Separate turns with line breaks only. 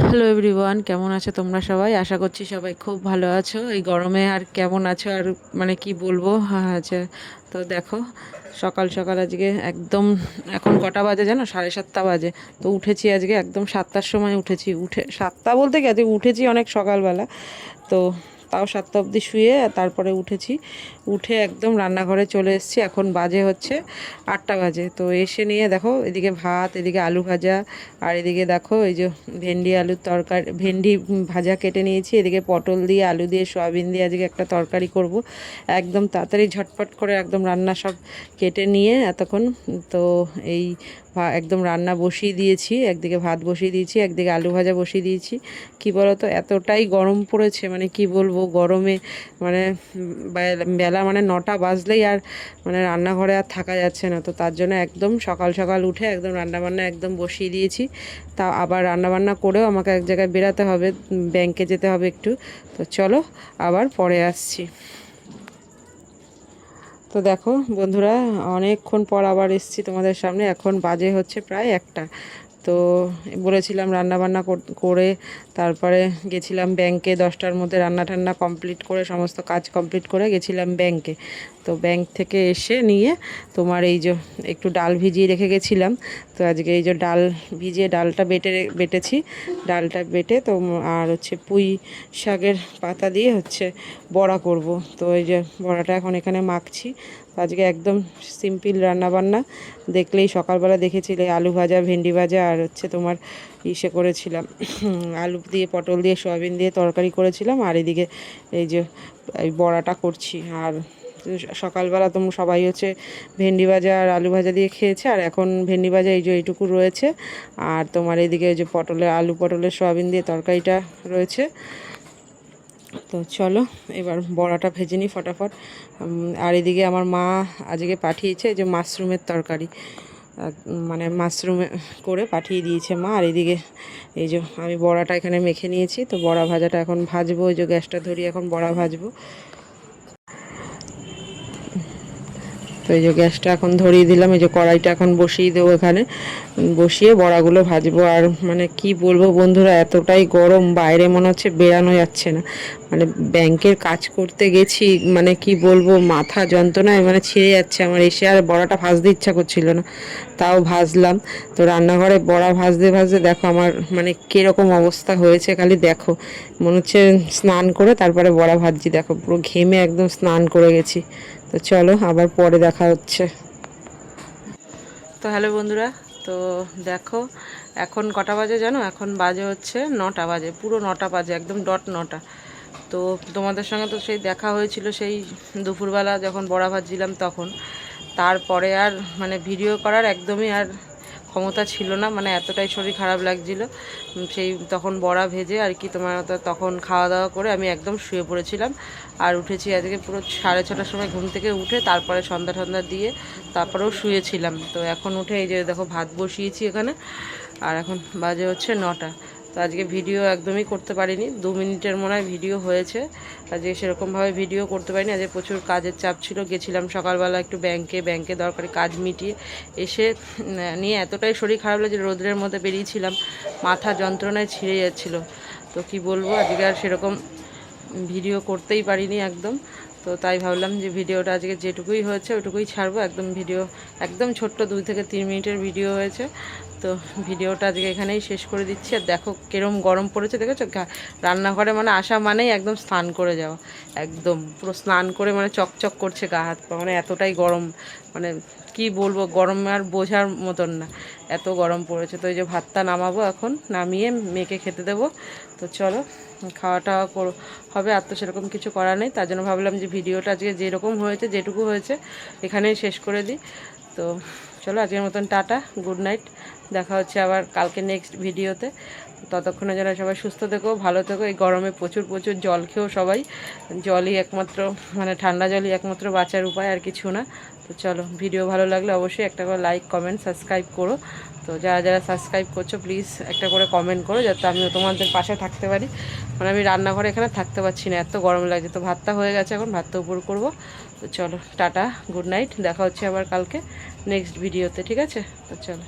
Hello everyone, কেমন আছো তোমরা সবাই? আশা করছি সবাই খুব ভালো আছো। এই গরমে আর কেমন আছো আর মানে কি বলবো। হ্যাঁ আচ্ছা, তো দেখো সকাল সকাল আজকে একদম, এখন কটা বাজে জানো? 7:30 বাজে। তো উঠেছি আজকে একদম 7টার সময় উঠেছি। উঠে 7টা বলতে কি, আজকে উঠেছি অনেক সকালবেলা। তো তাও 7টা অবধি শুয়ে তারপরে উঠেছি। উঠে একদম রান্নাঘরে চলে এসেছি। এখন বাজে হচ্ছে 8টা বাজে। তো এসে নিয়ে দেখো এদিকে ভাত, এদিকে আলু ভাজা, আর এদিকে দেখো এই যে ভেন্ডি আলুর তরকারি, ভেন্ডি ভাজা কেটে নিয়েছি। এদিকে পটল দিয়ে, আলু দিয়ে, সয়াবিন দিয়ে আজকে একটা তরকারি করব। একদম তাড়াতাড়ি ঝটপট করে একদম রান্না সব কেটে নিয়ে এতক্ষণ তো এই একদম রান্না বসিয়ে দিয়েছি। একদিকে ভাত বসিয়ে দিয়েছি, একদিকে আলু ভাজা বসিয়ে দিয়েছি। কি বলো তো, এতটাই গরম পড়েছে, মানে কি বলবো গরমে, মানে বেলা মানে 9টা বাজলেই আর মানে রান্নাঘরে আর থাকা যাচ্ছে না। তো তার জন্য একদম সকাল সকাল উঠে একদম রান্নাবান্না একদম বসিয়ে দিয়েছি। তা আবার রান্নাবান্না করেও আমাকে এক জায়গায় বেরাতে হবে, ব্যাংকে যেতে হবে একটু। তো চলো আবার পরে আসছি। তো দেখো বন্ধুরা, অনেকক্ষণ পর আবার এসেছি তোমাদের সামনে। এখন বাজে হচ্ছে প্রায় 1টা। তো বলেছিলাম রান্নাবান্না করে তারপরে গেছিলাম ব্যাংকে। 10টার মধ্যে রান্না টান্না কমপ্লিট করে সমস্ত কাজ কমপ্লিট করে গেছিলাম ব্যাংকে। তো ব্যাংক থেকে এসে নিয়ে তোমার এই যে একটু ডাল ভিজিয়ে রেখে গেছিলাম। তো আজকে এই যে ডাল ভিজিয়ে ডালটা বেটেছি। ডালটা বেটে তো আর হচ্ছে পুঁই শাকের পাতা দিয়ে হচ্ছে বড়া করব। তো এই যে বড়াটা এখন এখানে মাখছি। আজকে একদম সিম্পল রান্নাবান্না। দেখলেই সকালবেলা দেখেছিলে আলু ভাজা, ভেন্ডি ভাজা, আর হচ্ছে তোমার ইসে করেছিলাম আলু দিয়ে, পটল দিয়ে, সয়াবিন দিয়ে তরকারি করেছিলাম। আর এদিকে এই যে এই বড়াটা করছি। আর সকালবেলা তোমরা সবাই হচ্ছে ভেন্ডি ভাজা আর আলু ভাজা দিয়ে খেয়েছে। আর এখন ভেন্ডি ভাজা এই যে এইটুকু রয়েছে। আর তোমার এদিকে ওই যে আলু পটলের সয়াবিন দিয়ে তরকারিটা রয়েছে। তো চলো এবার বড়াটা ভেজে নিই ফটাফট। আর এদিকে আমার মা আজকে পাঠিয়েছে যে মাশরুমের তরকারি, মানে মাশরুমে করে পাঠিয়ে দিয়েছে মা। আর এদিকে এই যে আমি বড়াটা এখানে মেখে নিয়েছি। তো বড়া ভাজাটা এখন ভাজবো। ওই যে গ্যাসটা ধরিয়ে এখন বড়া ভাজবো। তো এই যে গ্যাসটা এখন ধরিয়ে দিলাম, এই যে কড়াইটা এখন বসিয়ে দেবো এখানে, বসিয়ে বড়াগুলো ভাজবো। আর মানে কি বলবো বন্ধুরা, এতটাই গরম, বাইরে মনে হচ্ছে বেরানো যাচ্ছে না। মানে ব্যাংকের কাজ করতে গেছি, মানে কি বলবো, মাথা যন্ত্রণায় মানে ছিঁড়ে যাচ্ছে আমার। এসে আর বড়াটা ভাজতে ইচ্ছা করছিল না, তাও ভাজলাম। তো রান্নাঘরে বড়া ভাজতে ভাজতে দেখো আমার মানে কীরকম অবস্থা হয়েছে, খালি দেখো মনে হচ্ছে স্নান করে তারপরে বড়া ভাজছি। দেখো পুরো ঘেমে একদম স্নান করে গেছি। তো চলো আবার পরে দেখা হচ্ছে। তো হ্যালো বন্ধুরা, তো দেখো এখন কটা বাজে জানো? এখন বাজে হচ্ছে 9টা বাজে, পুরো 9টা বাজে, একদম ডট 9টা। তো তোমাদের সঙ্গে তো সেই দেখা হয়েছিল সেই দুপুরবেলা যখন বড়া ভাজছিলাম তখন। তারপরে আর মানে ভিডিও করার একদমই আর ক্ষমতা ছিল না, মানে এতটাই শরীর খারাপ লাগছিল। সেই তখন বড়া ভেজে আর কি তোমার তখন খাওয়া দাওয়া করে আমি একদম শুয়ে পড়েছিলাম। আর উঠেছি আজকে পুরো 6:30টার সময় ঘুম থেকে উঠে, তারপরে সন্ধ্যা টন্ধা দিয়ে তারপরেও শুয়েছিলাম। তো এখন উঠে এই যে দেখো ভাত বসিয়েছি এখানে। আর এখন বাজে হচ্ছে 9টা। তো আজকে ভিডিও একদমই করতে পারিনি, 2 মিনিটের মনে হয় ভিডিও হয়েছে। আজকে সেরকমভাবে ভিডিও করতে পারিনি, আজকে প্রচুর কাজের চাপ ছিল। গেছিলাম সকালবেলা একটু ব্যাংকে দরকারি কাজ মিটিয়ে এসে নিয়ে এতটাই শরীর খারাপ লাগছে, রোদ্রের মধ্যে বেরিয়েছিলাম, মাথা যন্ত্রণায় ছিঁড়ে যাচ্ছিলো। তো কি বলবো, আজকে আর সেরকম ভিডিও করতেই পারিনি একদম। তো তাই ভাবলাম যে ভিডিওটা আজকে যেটুকুই হয়েছে ওইটুকুই ছাড়বো। একদম ভিডিও একদম ছোট্ট 2 থেকে 3 মিনিটের ভিডিও হয়েছে। তো ভিডিওটা আজকে এখানেই শেষ করে দিচ্ছি। আর দেখো কিরম গরম পড়েছে, দেখেছো? রান্নাঘরে মানে আসা মানেই একদম স্নান করে যাওয়া, একদম পুরো স্নান করে মানে চকচক করছে গা হাত পা, মানে এতটাই গরম। মানে কি বলবো, গরম আর বোঝার মতন না, এত গরম পড়েছে। তো এই যে ভাতটা নামাবো, এখন নামিয়ে মেয়েকে খেতে দেবো। তো চলো খাওয়া টাওয়া হবে। আর তো সেরকম কিছু করার নেই, তার জন্য ভাবলাম যে ভিডিওটা আজকে যেরকম হয়েছে, যেটুকু হয়েছে এখানেই শেষ করে দিই। তো চলো আজকের মতন টাটা, গুড নাইট। দেখা হচ্ছে আবার কালকে নেক্সট ভিডিওতে। ততক্ষণে যেন সবাই সুস্থ থেকো, ভালো থেকো। এই গরমে প্রচুর প্রচুর জল খেও সবাই। জলই একমাত্র, মানে ঠান্ডা জলই একমাত্র বাঁচার উপায়, আর কিছু না। তো চলো, ভিডিও ভালো লাগলে অবশ্যই একটা করে লাইক, কমেন্ট, সাবস্ক্রাইব করো। তো যারা যারা সাবস্ক্রাইব করছো প্লিজ একটা করে কমেন্ট করো, যাতে আমিও তোমাদের পাশে থাকতে পারি। মানে আমি রান্নাঘরে এখানে থাকতে পারছি না, এত গরম লাগছে। তো ভাতটা হয়ে গেছে, এখন ভাতটা উপর করবো। তো চলো টাটা, গুড নাইট। দেখা হচ্ছে আবার কালকে নেক্সট ভিডিওতে, ঠিক আছে? তো চলো।